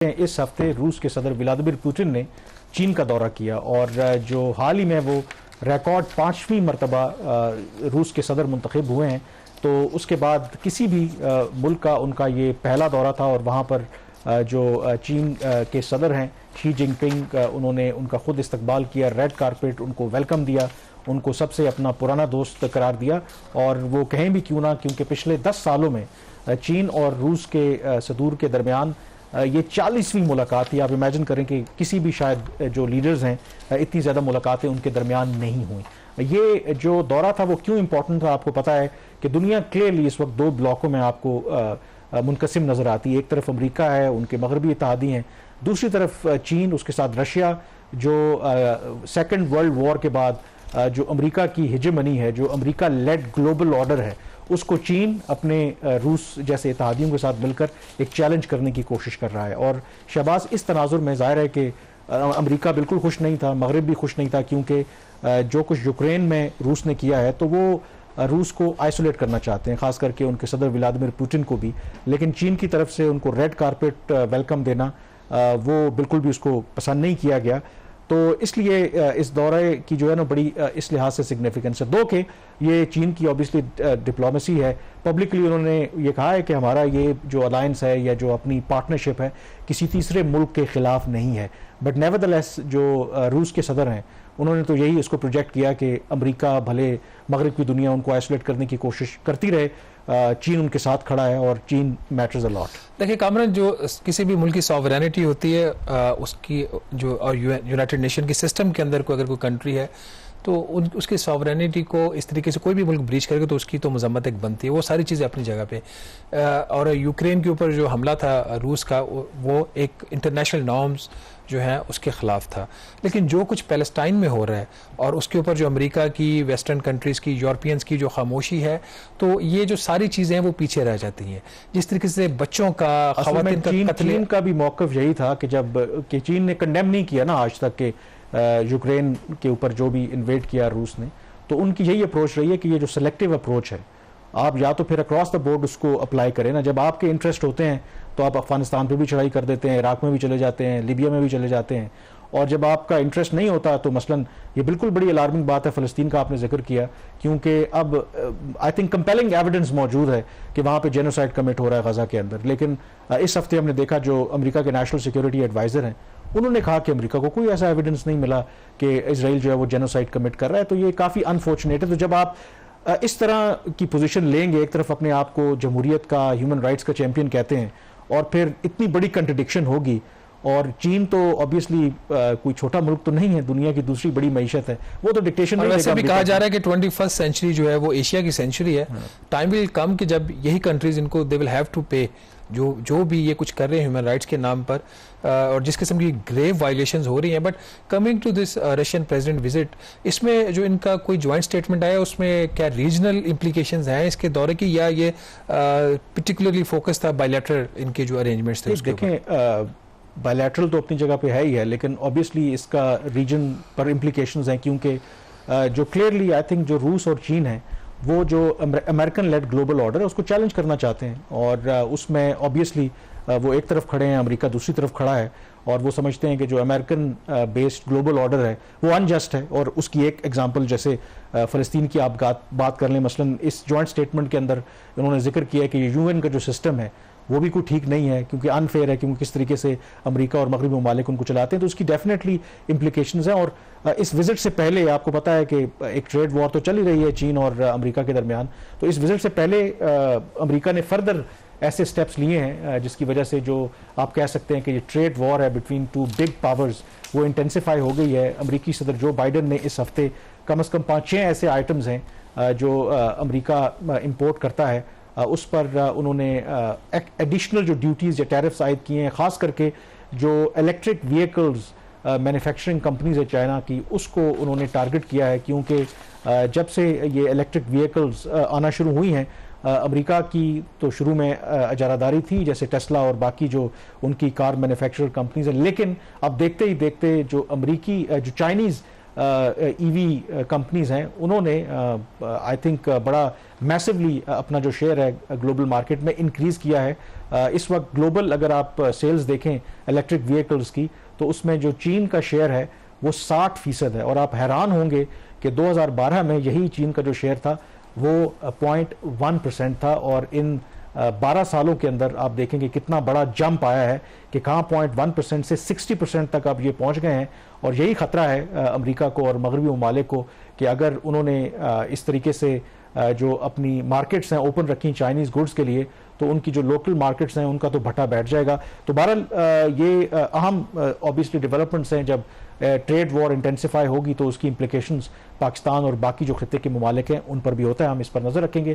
इस हफ्ते रूस के सदर व्लादिमीर पुतिन ने चीन का दौरा किया और जो हाल ही में वो रिकॉर्ड 5वीं मरतबा रूस के सदर मुंतखब हुए हैं, तो उसके बाद किसी भी मुल्क का उनका ये पहला दौरा था। और वहाँ पर जो चीन के सदर हैं शी जिनपिंग, उन्होंने उनका खुद इस्तकबाल किया, रेड कारपेट उनको वेलकम दिया, उनको सबसे अपना पुराना दोस्त करार दिया। और वो कहें भी क्यों ना, क्योंकि पिछले 10 सालों में चीन और रूस के सदूर के दरमियान ये 40वीं मुलाकात थी। आप इमेजिन करें कि किसी भी शायद जो लीडर्स हैं इतनी ज़्यादा मुलाकातें उनके दरमियान नहीं हुई। ये जो दौरा था वो क्यों इंपॉर्टेंट था, आपको पता है कि दुनिया क्लियरली इस वक्त दो ब्लॉकों में आपको मुनकसिम नज़र आती है। एक तरफ अमेरिका है, उनके मगरबी इत्तेहादी हैं, दूसरी तरफ चीन, उसके साथ रशिया, जो सेकेंड वर्ल्ड वॉर के बाद जो अमेरिका की हिजमनी है, जो अमेरिका लेड ग्लोबल ऑर्डर है, उसको चीन अपने रूस जैसे इत्तेहादियों के साथ मिलकर एक चैलेंज करने की कोशिश कर रहा है। और शहबाज, इस तनाजुर में ज़ाहिर है कि अमेरिका बिल्कुल खुश नहीं था, मगरब भी खुश नहीं था, क्योंकि जो कुछ यूक्रेन में रूस ने किया है तो वो रूस को आइसोलेट करना चाहते हैं, खास करके उनके सदर व्लादिमीर पुतिन को भी। लेकिन चीन की तरफ से उनको रेड कारपेट वेलकम देना वो बिल्कुल भी उसको पसंद नहीं किया गया। तो इसलिए इस दौरे की जो है ना बड़ी इस लिहाज से सिग्निफिकेंस है। दो कि ये चीन की ऑब्वियसली डिप्लोमेसी है, पब्लिकली उन्होंने ये कहा है कि हमारा ये जो अलायंस है या जो अपनी पार्टनरशिप है किसी तीसरे मुल्क के खिलाफ नहीं है। बट नेवरदलेस जो रूस के सदर हैं उन्होंने तो यही इसको प्रोजेक्ट किया कि अमेरिका भले मगरब की दुनिया उनको आइसोलेट करने की कोशिश करती रहे, चीन उनके साथ खड़ा है और चीन मैटर्स अ लॉट। देखिए कामरान, जो किसी भी मुल्क की सॉवरेनिटी होती है उसकी जो और यूनाइटेड नेशन के सिस्टम के अंदर कोई अगर कोई कंट्री है तो उसकी सॉवरेनिटी को इस तरीके से कोई भी मुल्क ब्रीच करेगा तो उसकी तो मजम्मत एक बनती है। वो सारी चीज़ें अपनी जगह पे। और यूक्रेन के ऊपर जो हमला था रूस का, वो एक इंटरनेशनल नॉर्म्स जो है उसके ख़िलाफ़ था। लेकिन जो कुछ पैलेस्टाइन में हो रहा है और उसके ऊपर जो अमेरिका की, वेस्टर्न कंट्रीज़ की, यूरोपियंस की जो खामोशी है, तो ये जो सारी चीज़ें हैं वो पीछे रह जाती हैं। जिस तरीके से बच्चों का, ख़वातीन का चीन का भी मौक़िफ़ यही था कि जब कि चीन ने कंडेम नहीं किया ना आज तक के यूक्रेन के ऊपर जो भी इन्वेड किया रूस ने, तो उनकी यही अप्रोच रही है कि ये जो सेलेक्टिव अप्रोच है, आप या तो फिर अक्रॉस द बोर्ड उसको अप्लाई करें ना। जब आपके इंटरेस्ट होते हैं तो आप अफगानिस्तान पे भी चढ़ाई कर देते हैं, इराक में भी चले जाते हैं, लीबिया में भी चले जाते हैं। और जब आपका इंटरेस्ट नहीं होता तो मसलन ये बिल्कुल बड़ी अलार्मिंग बात है फ़लस्तीन का आपने जिक्र किया, क्योंकि अब आई थिंक कंपेलिंग एविडेंस मौजूद है कि वहाँ पे जेनोसाइड कमिट हो रहा है गजा के अंदर। लेकिन इस हफ्ते हमने देखा जो अमेरिका के नेशनल सिक्योरिटी एडवाइज़र हैं उन्होंने कहा कि अमेरिका को कोई ऐसा एविडेंस नहीं मिला कि इजराइल जो है वो जेनोसाइड कमिट कर रहा है। तो ये काफ़ी अनफॉर्चुनेट है। तो जब आप इस तरह की पोजीशन लेंगे, एक तरफ अपने आप को जमहूरियत का, ह्यूमन राइट्स का चैंपियन कहते हैं, और फिर इतनी बड़ी कंट्रडिक्शन होगी। और चीन तो ऑब्वियसली कोई छोटा मुल्क तो नहीं है, दुनिया की दूसरी बड़ी मईशत है, वो तो डिक्टेशन। वैसे भी कहा जा रहा है कि 21st सेंचुरी जो है वो एशिया की सेंचुरी है। टाइम विल कम कि जब यही कंट्रीज इनको दे विल हैव टू पे जो भी ये कुछ कर रहे हैं ह्यूमन राइट्स के नाम पर, और जिस किस्म की ग्रेव वायलेशंस हो रही हैं। But coming to this Russian president visit, इसमें जो इनका कोई जॉइंट स्टेटमेंट आया उसमें क्या रीजनल इम्प्लीकेशंस हैं इसके दौरे की, या ये पर्टिकुलरली फोकस था बायलैटरल इनके जो अरेंजमेंट्स थे? देखें, बायलैटरल तो अपनी जगह पे है ही है, लेकिन ऑब्वियसली इसका रीजन पर इम्प्लीकेशंस हैं, क्योंकि जो क्लियरली आई थिंक जो रूस और चीन है वो जो अमेरिकन लेड ग्लोबल ऑर्डर है उसको चैलेंज करना चाहते हैं। और उसमें ऑब्वियसली वो एक तरफ खड़े हैं, अमेरिका दूसरी तरफ खड़ा है, और वो समझते हैं कि जो अमेरिकन बेस्ड ग्लोबल ऑर्डर है वो अनजस्ट है। और उसकी एक एग्जांपल जैसे फ़लस्तीन की आप बात कर लें, मसलन इस जॉइंट स्टेटमेंट के अंदर उन्होंने जिक्र किया है कि यूएन का जो सिस्टम है वो भी कोई ठीक नहीं है, क्योंकि अनफेयर है, क्योंकि किस तरीके से अमेरिका और मगरबी ममालिक उनको चलाते हैं। तो उसकी डेफिनेटली इम्प्लीकेशंस हैं। और इस विजिट से पहले आपको पता है कि एक ट्रेड वॉर तो चल ही रही है चीन और अमेरिका के दरमियान। तो इस विजिट से पहले अमेरिका ने फर्दर ऐसे स्टेप्स लिए हैं जिसकी वजह से जो आप कह सकते हैं कि ये ट्रेड वॉर है बिटवीन टू बिग पावर्स वो इंटेंसिफाई हो गई है। अमेरिकी सदर जो बाइडन ने इस हफ्ते कम से कम 5-6 ऐसे आइटम्स हैं जो अमेरिका इंपोर्ट करता है, उस पर उन्होंने एडिशनल जो ड्यूटीज़ या टैरिफ्स आयद किए हैं, ख़ास करके जो इलेक्ट्रिक व्हीकल्स मैन्युफैक्चरिंग कंपनीज है चाइना की, उसको उन्होंने टारगेट किया है। क्योंकि जब से ये इलेक्ट्रिक व्हीकल्स आना शुरू हुई हैं, अमेरिका की तो शुरू में इजारादारी थी जैसे टेस्ला और बाकी जो उनकी कार मैन्युफैक्चरर कंपनीज हैं, लेकिन अब देखते ही देखते जो चाइनीज़ ईवी कंपनीज हैं उन्होंने आई थिंक बड़ा मैसिवली अपना जो शेयर है ग्लोबल मार्केट में इंक्रीज किया है। इस वक्त ग्लोबल अगर आप सेल्स देखें इलेक्ट्रिक व्हीकल्स की तो उसमें जो चीन का शेयर है वो 60% है और आप हैरान होंगे कि 2012 में यही चीन का जो शेयर था वो 0.1% था और इन 12 सालों के अंदर आप देखेंगे कितना बड़ा जंप आया है कि कहाँ 0.1% से 60% तक अब ये पहुंच गए हैं। और यही खतरा है अमेरिका को और मगरबी ममालिक को कि अगर उन्होंने इस तरीके से जो अपनी मार्केट्स हैं ओपन रखी चाइनीज़ गुड्स के लिए तो उनकी जो लोकल मार्केट्स हैं उनका तो भट्टा बैठ जाएगा। तो बहरहाल ये अहम ऑब्वियसली डेवलपमेंट्स हैं। जब ट्रेड वॉर इंटेंसिफाई होगी तो उसकी इम्प्लिकेशंस पाकिस्तान और बाकी जो खित्ते के ममालिक हैं उन पर भी होता है। हम इस पर नज़र रखेंगे।